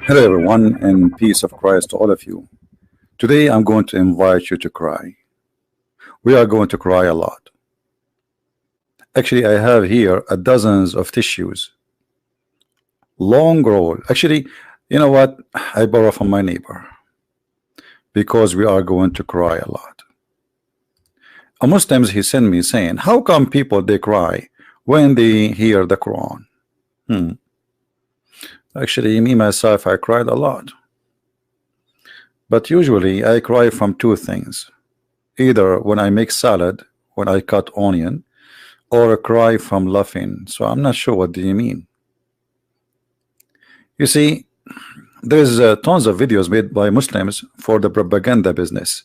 Hello, everyone, and peace of Christ to all of you. Today, I'm going to invite you to cry. We are going to cry a lot. Actually, I have here a dozens of tissues, long roll. Actually, you know what? I borrow from my neighbor because we are going to cry a lot. A Muslims he sent me saying, "How come people they cry when they hear the Quran?" Hmm. Actually, me myself, I cried a lot. But usually I cry from two things. Either when I make salad, when I cut onion, or a cry from laughing. So I'm not sure what do you mean. You see, there's tons of videos made by Muslims for the propaganda business.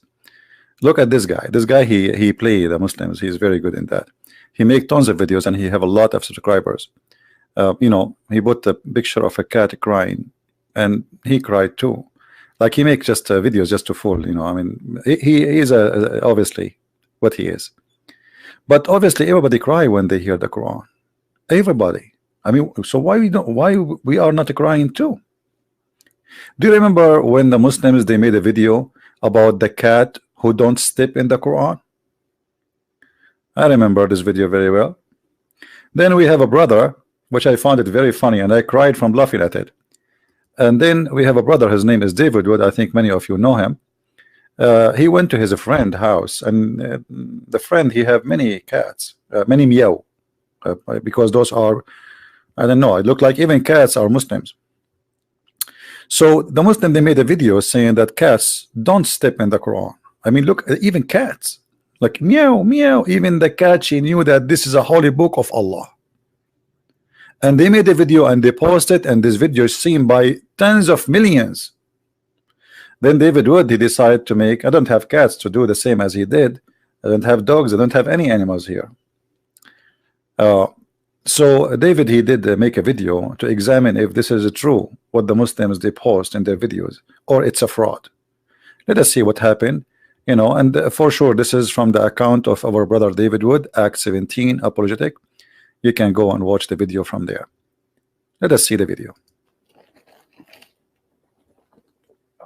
Look at this guy. This guy he play the Muslims. He's very good in that. He make tons of videos and he have a lot of subscribers. He put a picture of a cat crying, and he cried too. Like he makes just videos just to fool. I mean, he is obviously what he is. But obviously, everybody cry when they hear the Quran. Everybody. I mean, so why we don't? Why we are not crying too? Do you remember when the Muslims they made a video about the cat who don't step in the Quran? I remember this video very well. Then we have a brother, which I found it very funny, and I cried from laughing at it. And then we have a brother. His name is David Wood. I think many of you know him. He went to his friend house, and the friend he have many cats, many meow, because those are, I don't know, it look like even cats are Muslims. So the Muslim they made a video saying that cats don't step in the Quran. I mean, look, even cats like meow meow. Even the cat, she knew that this is a holy book of Allah. And they made a video and they posted, and this video is seen by tens of millions. Then David Wood he decided to make, I don't have cats to do the same as he did. I don't have dogs. I don't have any animals here. So David he did make a video to examine if this is true what the Muslims they post in their videos, or it's a fraud. Let us see what happened. And for sure this is from the account of our brother David Wood, Act 17 Apologetic. You can go and watch the video from there. Let us see the video.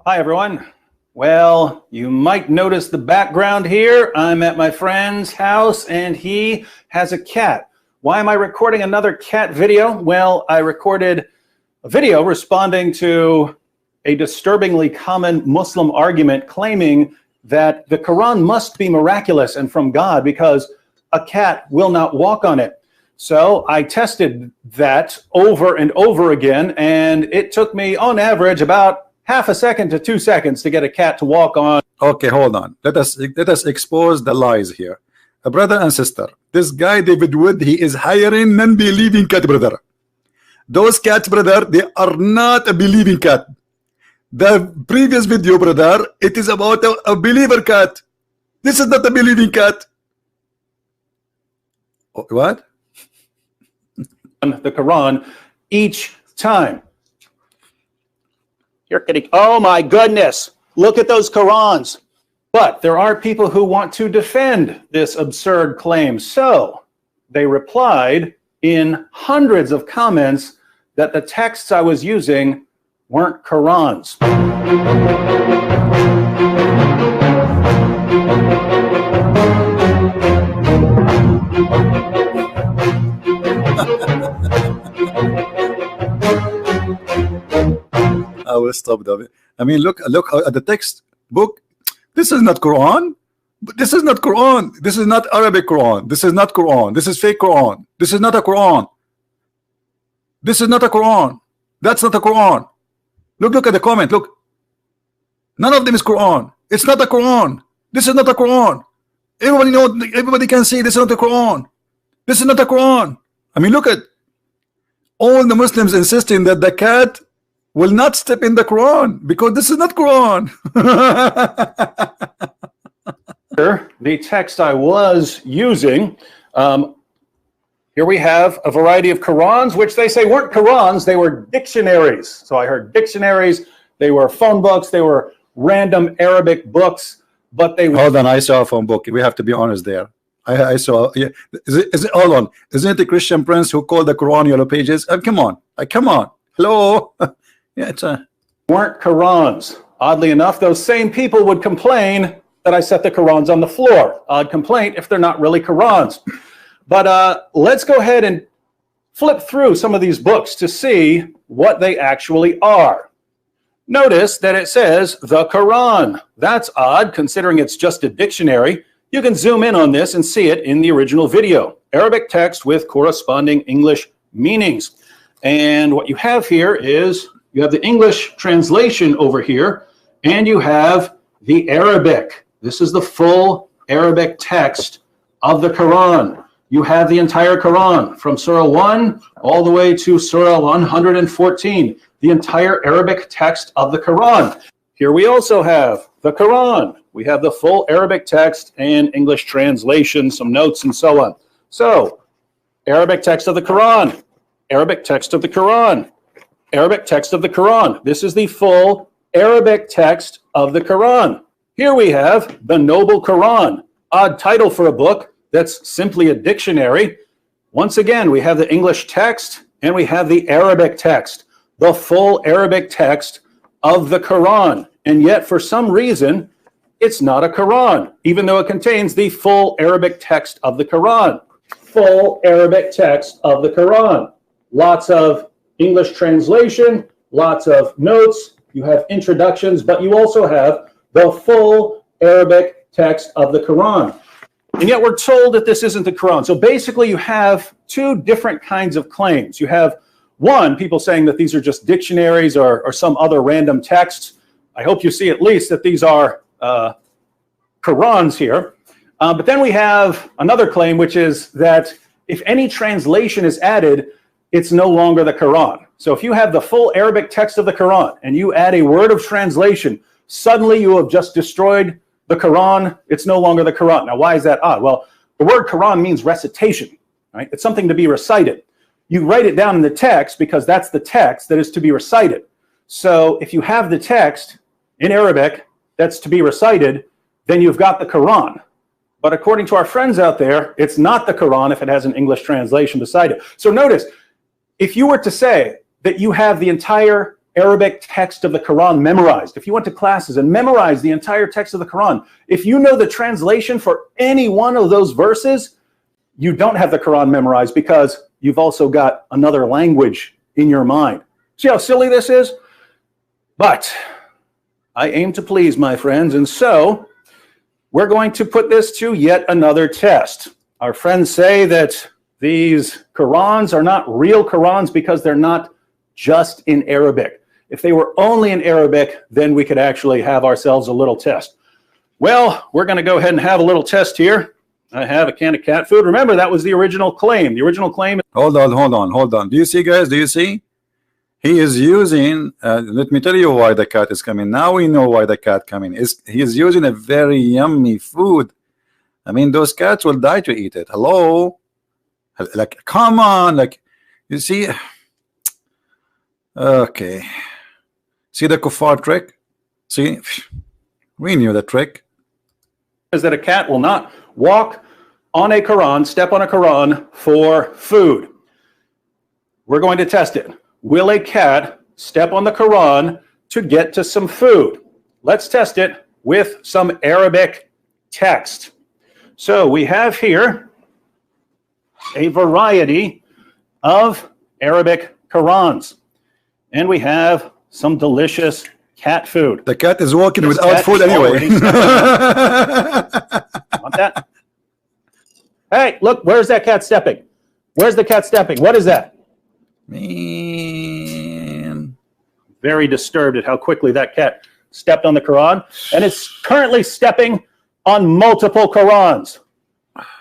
Hi everyone. Well, you might notice the background here. I'm at my friend's house and he has a cat. Why am I recording another cat video? Well, I recorded a video responding to a disturbingly common Muslim argument claiming that the Quran must be miraculous and from God because a cat will not walk on it. So I tested that over and over again, and it took me on average about half a second to 2 seconds to get a cat to walk on. Okay, hold on. Let us expose the lies here. Brother and sister, this guy David Wood, he is hiring non-believing cat, brother. Those cats, brother, they are not a believing cat. The previous video, brother, it is about a believer cat. This is not a believing cat. What? The Quran each time. You're kidding. Oh my goodness. Look at those Qurans. But there are people who want to defend this absurd claim. So they replied in hundreds of comments that the texts I was using weren't Qurans. I will stop that. I mean, look at the text book. This is not Quran. This is not Quran. This is not Arabic Quran. This is not Quran. This is fake Quran. This is not a Quran. This is not a Quran. That's not a Quran. Look at the comment. Look. None of them is Quran. It's not a Quran. This is not a Quran. Everybody knows. Everybody can see this is not a Quran. This is not a Quran. I mean, look at all the Muslims insisting that the cat will not step in the Quran because this is not Quran. The text I was using, here we have a variety of Qurans, which they say weren't Qurans, they were dictionaries. So I heard dictionaries, they were phone books, they were random Arabic books, but they... Hold on, I saw a phone book. We have to be honest there. I saw, yeah. Is it, hold on, isn't it the Christian Prince who called the Quran yellow pages? Come on, come on. Hello. Yeah, it's a... weren't Qurans. Oddly enough, those same people would complain that I set the Qurans on the floor. Odd complaint if they're not really Qurans. But let's go ahead and flip through some of these books to see what they actually are. Notice that it says the Quran. That's odd considering it's just a dictionary. You can zoom in on this and see it in the original video. Arabic text with corresponding English meanings. And what you have here is you have the English translation over here, and you have the Arabic. This is the full Arabic text of the Quran. You have the entire Quran from Surah 1 all the way to Surah 114, the entire Arabic text of the Quran. Here we also have the Quran. We have the full Arabic text and English translation, some notes and so on. So, Arabic text of the Quran, Arabic text of the Quran, Arabic text of the Quran. This is the full Arabic text of the Quran. Here we have the Noble Quran, odd title for a book that's simply a dictionary. Once again, we have the English text and we have the Arabic text, the full Arabic text of the Quran. And yet, for some reason, it's not a Quran, even though it contains the full Arabic text of the Quran. Full Arabic text of the Quran. Lots of English translation, lots of notes. You have introductions, but you also have the full Arabic text of the Quran. And yet we're told that this isn't the Quran. So basically you have two different kinds of claims. You have one, people saying that these are just dictionaries or some other random texts. I hope you see at least that these are Qurans here. But then we have another claim, which is that if any translation is added, it's no longer the Quran. So if you have the full Arabic text of the Quran and you add a word of translation, suddenly you have just destroyed the Quran. It's no longer the Quran. Now, why is that odd? Well, the word Quran means recitation, right? It's something to be recited. You write it down in the text because that's the text that is to be recited. So if you have the text in Arabic that's to be recited, then you've got the Quran. But according to our friends out there, it's not the Quran if it has an English translation beside it. So notice, if you were to say that you have the entire Arabic text of the Quran memorized, if you went to classes and memorized the entire text of the Quran, if you know the translation for any one of those verses, you don't have the Quran memorized because you've also got another language in your mind. See how silly this is? But I aim to please, my friends, and so we're going to put this to yet another test. Our friends say that these Qurans are not real Qurans because they're not just in Arabic. If they were only in Arabic, then we could actually have ourselves a little test. Well, we're going to go ahead and have a little test here. I have a can of cat food. Remember, that was the original claim. The original claim. Hold on. Do you see, guys? Do you see? He is using, let me tell you why the cat is coming. Now we know why the cat coming. He is using a very yummy food. I mean, those cats will die to eat it. Hello? Like, come on. Like, you see? Okay. See the kuffar trick? See? We knew the trick. Is that a cat will not walk on a Quran, step on a Quran for food. We're going to test it. Will a cat step on the Quran to get to some food? Let's test it with some Arabic text. So we have here a variety of Arabic Qurans. And we have some delicious cat food. The cat is walking without food anyway. Want that? Hey, look, where's that cat stepping? Where's the cat stepping? What is that? Man. Very disturbed at how quickly that cat stepped on the Quran. And it's currently stepping on multiple Qurans.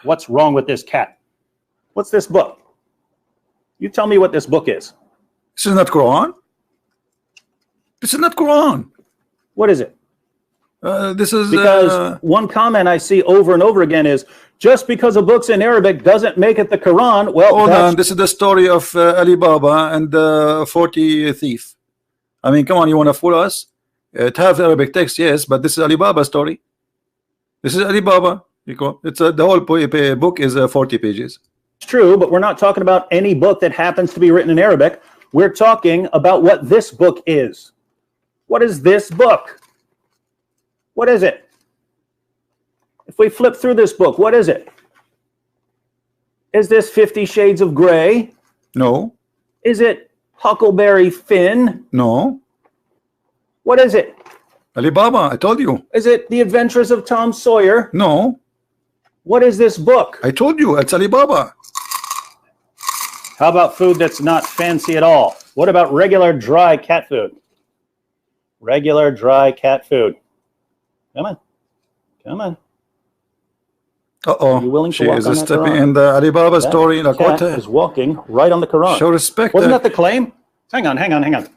What's wrong with this cat? What's this book? You tell me what this book is. This is not Quran. This is not Quran. What is it? This is because one comment I see over and over again is just because a book's in Arabic doesn't make it the Quran. Well, hold on. This is the story of Alibaba and the 40 thief. I mean, come on, you want to fool us? It has Arabic text, yes, but this is Alibaba story. This is Alibaba. It's the whole book is 40 pages. It's true, but we're not talking about any book that happens to be written in Arabic. We're talking about what this book is. What is this book? What is it? If we flip through this book, what is it? Is this 50 Shades of Grey? No. Is it Huckleberry Finn? No. What is it? Alibaba, I told you. Is it The Adventures of Tom Sawyer? No. What is this book? I told you, it's Alibaba. How about food that's not fancy at all? What about regular dry cat food? Regular dry cat food. Come on. Come on. Uh-oh. Are you willing to She walk is on that stepping Quran? in the Alibaba That story. cat is walking right on the Quran. Show respect. Wasn't that the claim? Hang on.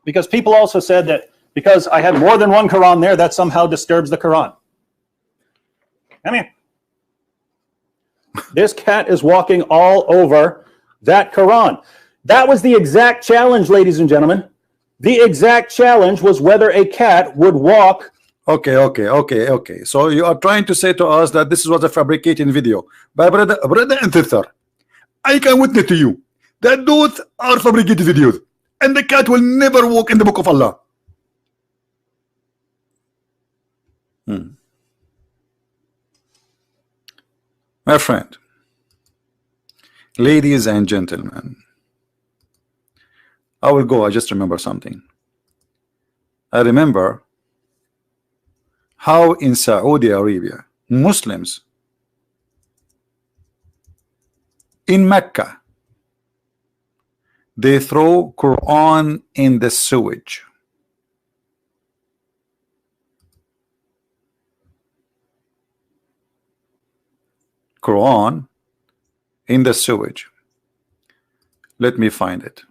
Because people also said that because I had more than one Quran there, that somehow disturbs the Quran. Come here. This cat is walking all over that Quran. That was the exact challenge, ladies and gentlemen. The exact challenge was whether a cat would walk. Okay. So you are trying to say to us that this was a fabricating video. But brother and sister, I can witness to you that those are fabricated videos. And the cat will never walk in the book of Allah. My friend, ladies and gentlemen, I will go. I just remember something. I remember how in Saudi Arabia, Muslims in Mecca, they throw Quran in the sewage. Quran in the sewage. Let me find it.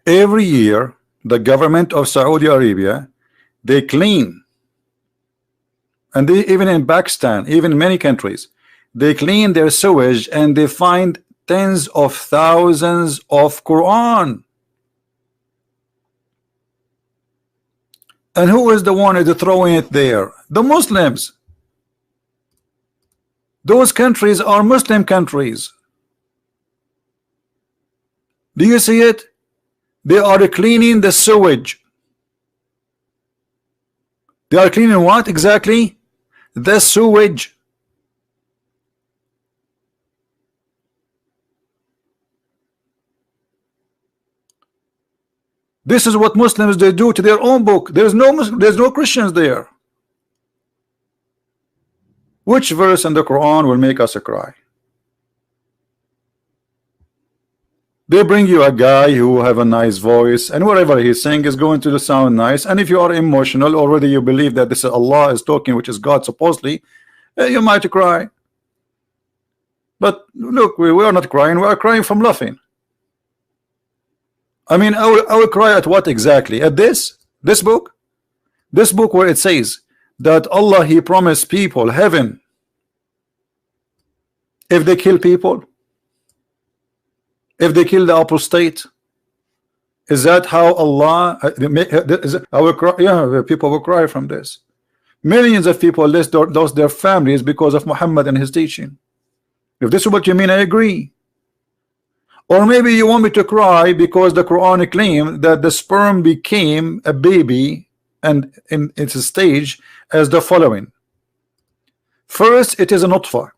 Every year, the government of Saudi Arabia, they clean, and they, even in Pakistan, even many countries, they clean their sewage and they find tens of thousands of Quran. And who is the one who's throwing it there? The Muslims. Those countries are Muslim countries. Do you see it? They are cleaning the sewage. They are cleaning what exactly? The sewage. This is what Muslims they do to their own book. There's no Christians there. Which verse in the Quran will make us cry? They bring you a guy who have a nice voice, and whatever he's saying is going to sound nice. And if you are emotional, already you believe that this is Allah is talking, which is God supposedly, you might cry. But look, we are not crying. We are crying from laughing. I mean, I will cry at what exactly? At this book? This book where it says that Allah, He promised people heaven if they kill people, if they kill the apostate. Is that how Allah? I will cry. Yeah, people will cry from this. Millions of people lost their families because of Muhammad and his teaching. If this is what you mean, I agree. Or maybe you want me to cry because the Quran claims that the sperm became a baby, and in its stage as the following. First, it is a nutfa,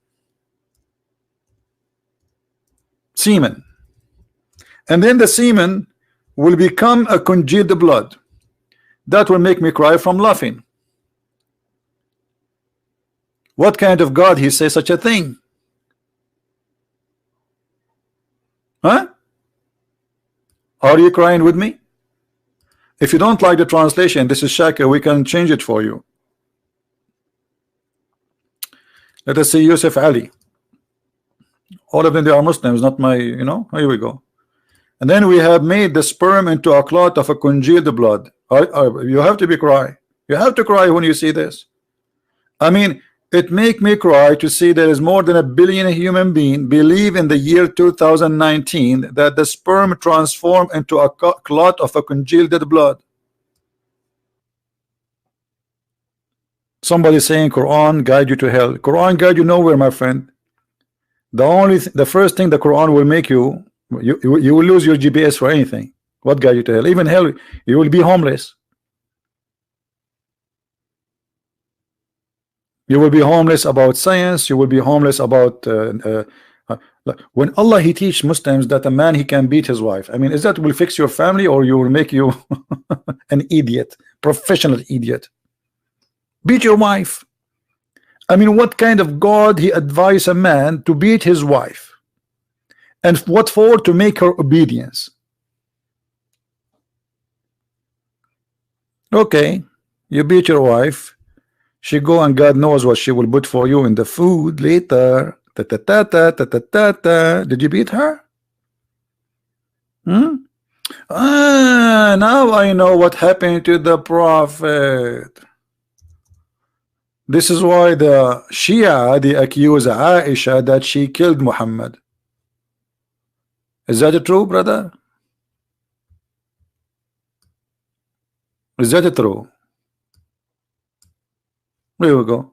semen, and then the semen will become a congealed blood. That will make me cry from laughing. What kind of God He says such a thing? Huh? Are you crying with me? If you don't like the translation, this is Shaka, we can change it for you. Let us see Yusuf Ali. All of them, they are Muslims, not my, here we go. And then we have made the sperm into a clot of a congealed blood. You have to be cry. You have to cry when you see this. I mean, it make me cry to see there is more than 1 billion human beings believe in the year 2019 that the sperm transform into a clot of a congealed blood. Somebody saying Quran guide you to hell. Quran guide you nowhere, my friend. The first thing the Quran will make you, you will lose your GPS for anything. What guide you to hell? Even hell, you will be homeless. You will be homeless about science. You will be homeless about when Allah he teach Muslims that a man he can beat his wife. I mean, is that will fix your family, or you will make you an idiot, professional idiot? Beat your wife. I mean, what kind of God he advise a man to beat his wife? And what for? To make her obedience. Okay, you beat your wife. She go and God knows what she will put for you in the food later. Ta ta ta ta ta ta ta ta. Did you beat her? Now I know what happened to the Prophet. This is why the Shia they accuse Aisha that she killed Muhammad. Is that true, brother? Is that true? There we go.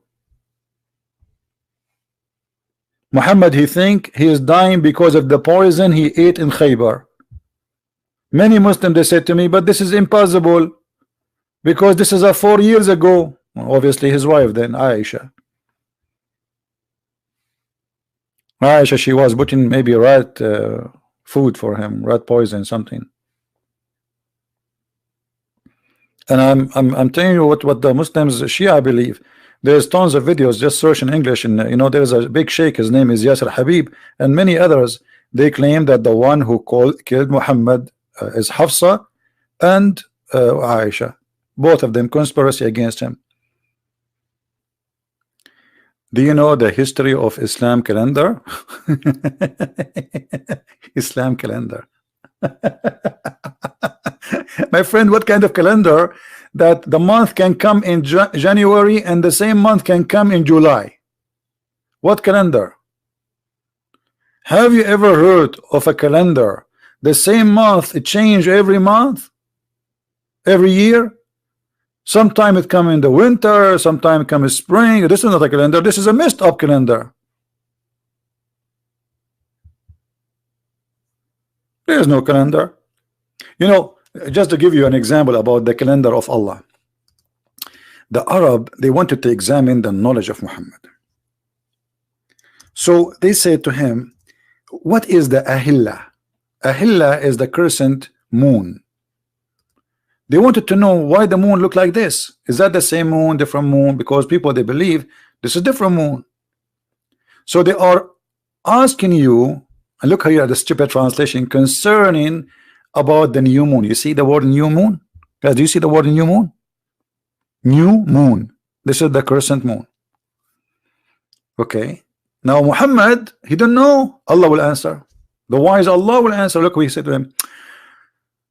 Muhammad he think he is dying because of the poison he ate in Khaybar. Many Muslims they said to me, but this is impossible because this is 4 years ago. Obviously his wife then, Aisha, she was putting maybe rat food for him, rat poison, something. And I'm telling you what the Muslims Shia believe. There's tons of videos, just search in English, and you know there's a big sheikh, his name is Yasser Habib, and many others. They claim that the one who killed Muhammad is Hafsa and Aisha, both of them conspiracy against him. Do you know the history of Islam calendar? Islam calendar. My friend, what kind of calendar that the month can come in January and the same month can come in July? What calendar? Have you ever heard of a calendar the same month it change every month, every year? Sometime it come in the winter, sometime it come in spring. This is not a calendar, this is a messed up calendar. There is no calendar. You know, just to give you an example about the calendar of Allah, the Arab, they wanted to examine the knowledge of Muhammad. So they said to him, what is the Ahilla? Ahilla is the crescent moon. They wanted to know why the moon looked like this. Is that the same moon, different moon? Because people, they believe this is different moon. So they are asking you, and look here at the stupid translation, concerning about the new moon. You see the word new moon? Guys, do you see the word new moon? New moon. This is the crescent moon. Okay. Now Muhammad, he don't know. Allah will answer. The wise Allah will answer. Look what he said to him.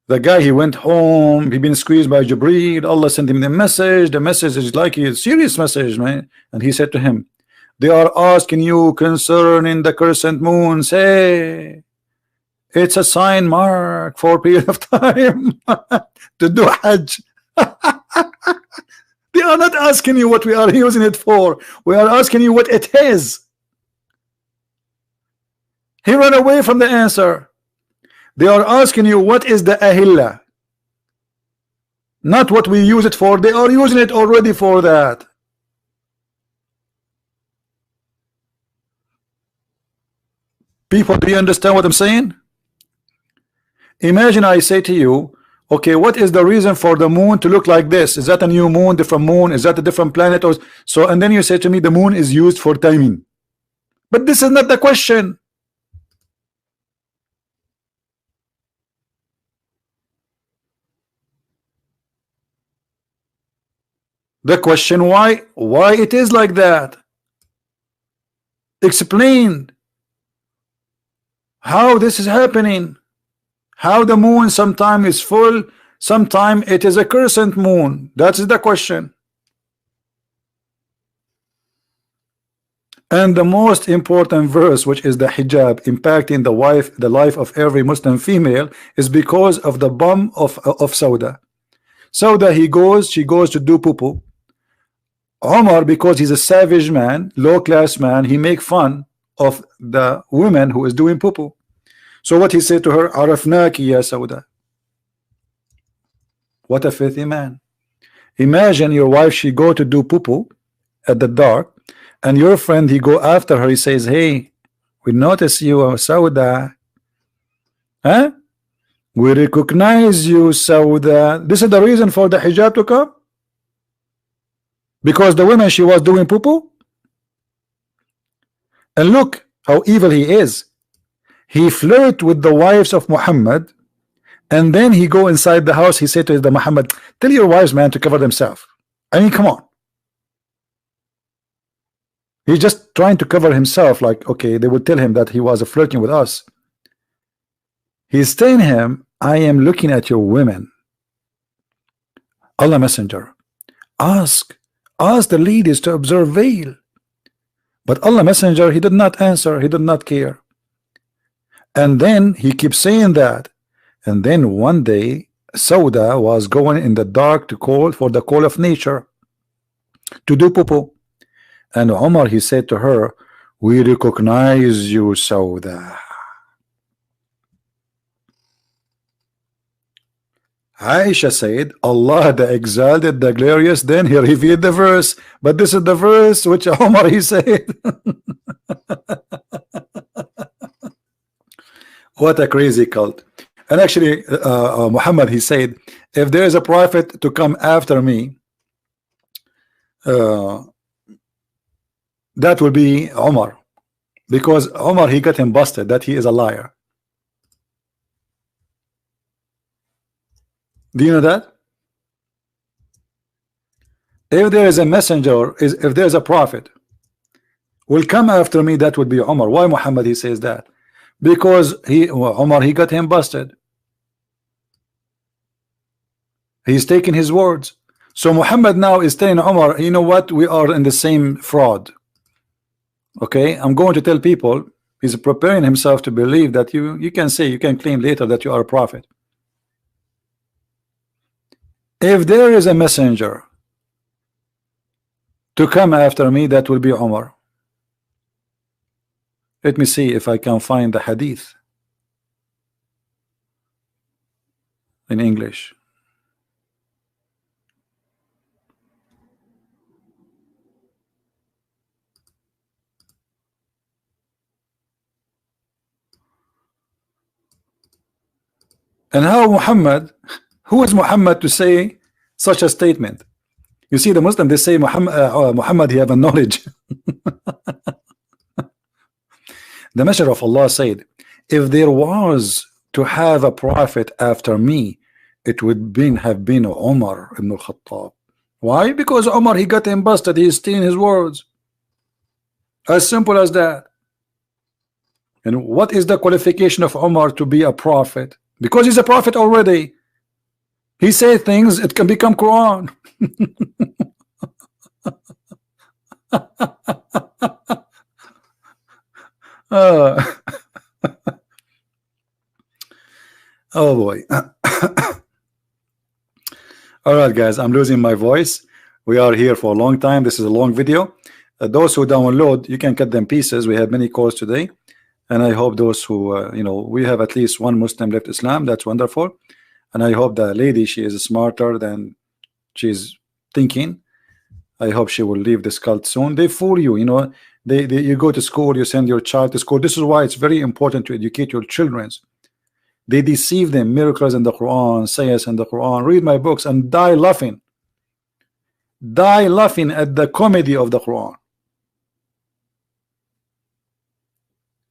The guy, he went home, he been squeezed by Jibreel. Allah sent him the message. The message is like a serious message, man. And he said to him, they are asking you concerning the crescent moon. Say, it's a sign mark for a period of time to do Hajj. They are not asking you what we are using it for. We are asking you what it is. He ran away from the answer. They are asking you what is the Ahilla, not what we use it for. They are using it already for that. People, do you understand what I'm saying? Imagine I say to you, okay, what is the reason for the moon to look like this? Is that a new moon, different moon? Is that a different planet? Or so? And then you say to me, the moon is used for timing. But this is not the question. The question why it is like that. Explain how this is happening. How the moon sometime is full, sometime it is a crescent moon. That is the question. And the most important verse, which is the hijab impacting the life of every Muslim female, is because of the bomb of Sauda. Sauda, she goes to do poo-poo. Omar, because he's a savage man, low class man, he make fun of the woman who is doing poo-poo. So what he said to her, Arafnaki ya Sauda. What a filthy man. Imagine your wife, she go to do poo-poo at the dark, and your friend, he go after her, he says, hey, we notice you, Sauda. Huh? We recognize you, Sauda. This is the reason for the hijab to come? Because the woman, she was doing poo-poo? And look how evil he is. He flirt with the wives of Muhammad, and then he go inside the house. He said to the Muhammad, tell your wives, man, to cover themselves. I mean, come on. He's just trying to cover himself. Like, okay, they would tell him that he was flirting with us. He's telling him, I am looking at your women. Allah Messenger, ask the ladies to observe veil. But Allah Messenger, he did not answer. He did not care. And then he keeps saying that. And then one day, Sauda was going in the dark to call for the call of nature to do poo-poo. And Omar, he said to her, we recognize you, Sauda. Aisha said, Allah the exalted, the glorious, then he revealed the verse. But this is the verse which Omar, he said. What a crazy cult. And actually, Muhammad, he said, if there is a prophet to come after me, that will be Omar, because Omar, he got him busted that he is a liar. Do you know that? If there is a messenger, if there is a prophet will come after me, that would be Omar. Why Muhammad, he says that? Because Omar, he got him busted. He's taking his words. So Muhammad now is telling Omar, you know what, we are in the same fraud. Okay, I'm going to tell people. He's preparing himself to believe that you can say, you can claim later that you are a prophet. If there is a messenger to come after me, that will be Omar. Let me see if I can find the hadith in English. And how Muhammad, who is Muhammad to say such a statement? You see, the Muslim, they say Muhammad, he have a knowledge. The Messenger of Allah said, if there was to have a prophet after me, it would have been Umar ibn al-Khattab. Why? Because Umar, he got him busted. He is stealing his words. As simple as that. And what is the qualification of Umar to be a prophet? Because he's a prophet already. He says things, it can become Quran. Oh boy. All right, guys, I'm losing my voice. We are here for a long time. This is a long video. Those who download, you can cut them pieces. We have many calls today, and I hope those who you know, we have at least one Muslim left Islam. That's wonderful. And I hope the lady, she is smarter than she's thinking. I hope she will leave this cult soon. They fool you, you know. You go to school, you send your child to school. This is why it's very important to educate your children. They deceive them. Miracles in the Quran, sayas in the Quran. Read my books and die laughing. Die laughing at the comedy of the Quran.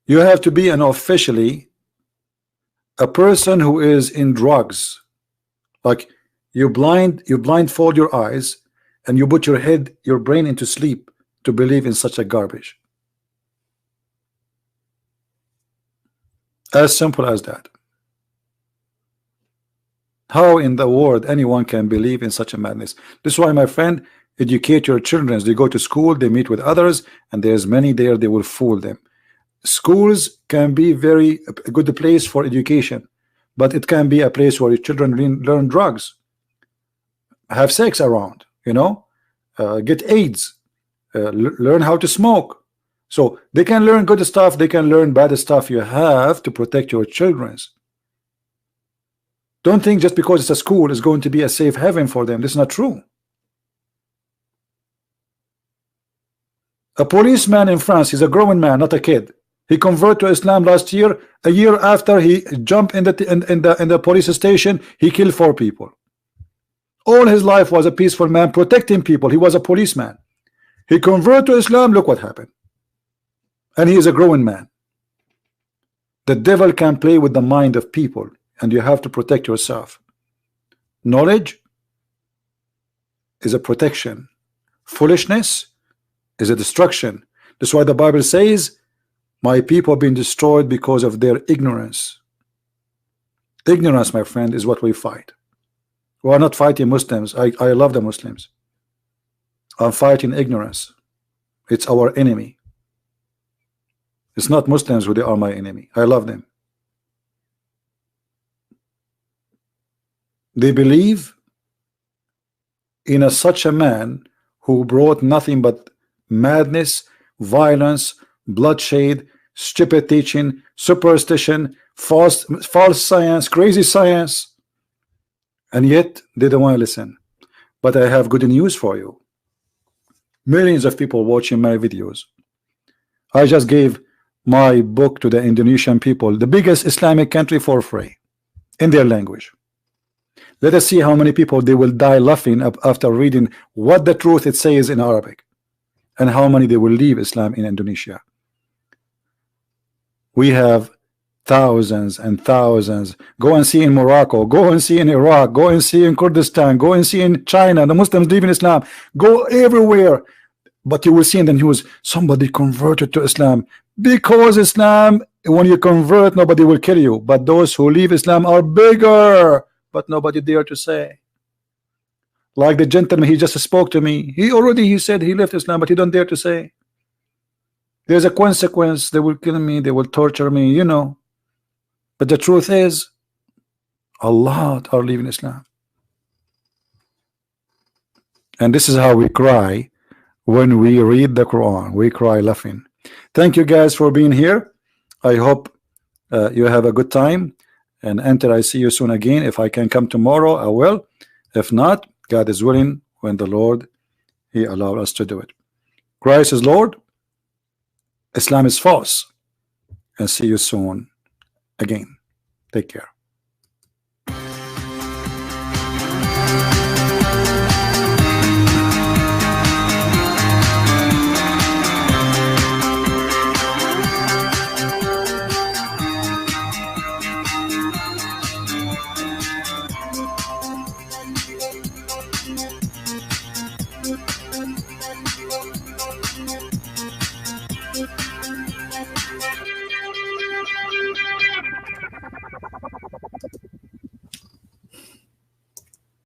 You have to be an officially a person who is in drugs. Like you blindfold your eyes and you put your brain into sleep to believe in such a garbage. As simple as that. How in the world anyone can believe in such a madness? This is why, my friend, educate your children. They go to school, they meet with others, and there's many there, they will fool them. Schools can be very a good place for education, but it can be a place where your children learn drugs, have sex around, you know, get AIDS, learn how to smoke. So they can learn good stuff, they can learn bad stuff. You have to protect your children. Don't think just because it's a school is going to be a safe haven for them. This is not true. A policeman in France, he's a grown man, not a kid. He converted to Islam last year. A year after he jumped in the police station, he killed 4 people. All his life was a peaceful man protecting people. He was a policeman. He converted to Islam. Look what happened. And he is a growing man. The devil can play with the mind of people, and you have to protect yourself. Knowledge is a protection. Foolishness is a destruction. That's why the Bible says, my people have been destroyed because of their ignorance. Ignorance, my friend, is what we fight. We are not fighting Muslims. I love the Muslims. I'm fighting ignorance. It's our enemy. It's not Muslims who they are my enemy. I love them. They believe in such a man who brought nothing but madness, violence, bloodshed, stupid teaching, superstition, false science, crazy science, and yet they don't want to listen. But I have good news for you. Millions of people watching my videos. I just gave my book to the Indonesian people, the biggest Islamic country, for free in their language. Let us see how many people they will die laughing after reading what the truth it says in Arabic, and how many they will leave Islam in Indonesia. We have thousands and thousands. Go and see in Morocco, go and see in Iraq, go and see in Kurdistan, go and see in China, the Muslims leaving Islam. Go everywhere. But you will see in the news, somebody converted to Islam. Because Islam, when you convert, nobody will kill you. But those who leave Islam are bigger. But nobody dare to say. Like the gentleman, he just spoke to me. He said he left Islam, but he don't dare to say. There's a consequence. They will kill me. They will torture me, you know. But the truth is, a lot are leaving Islam. And this is how we cry when we read the Quran. We cry laughing. Thank you guys for being here. I hope you have a good time. And until I see you soon again, if I can come tomorrow, I will. If not, God is willing, when the Lord, He allowed us to do it. Christ is Lord. Islam is false. And see you soon again. Take care.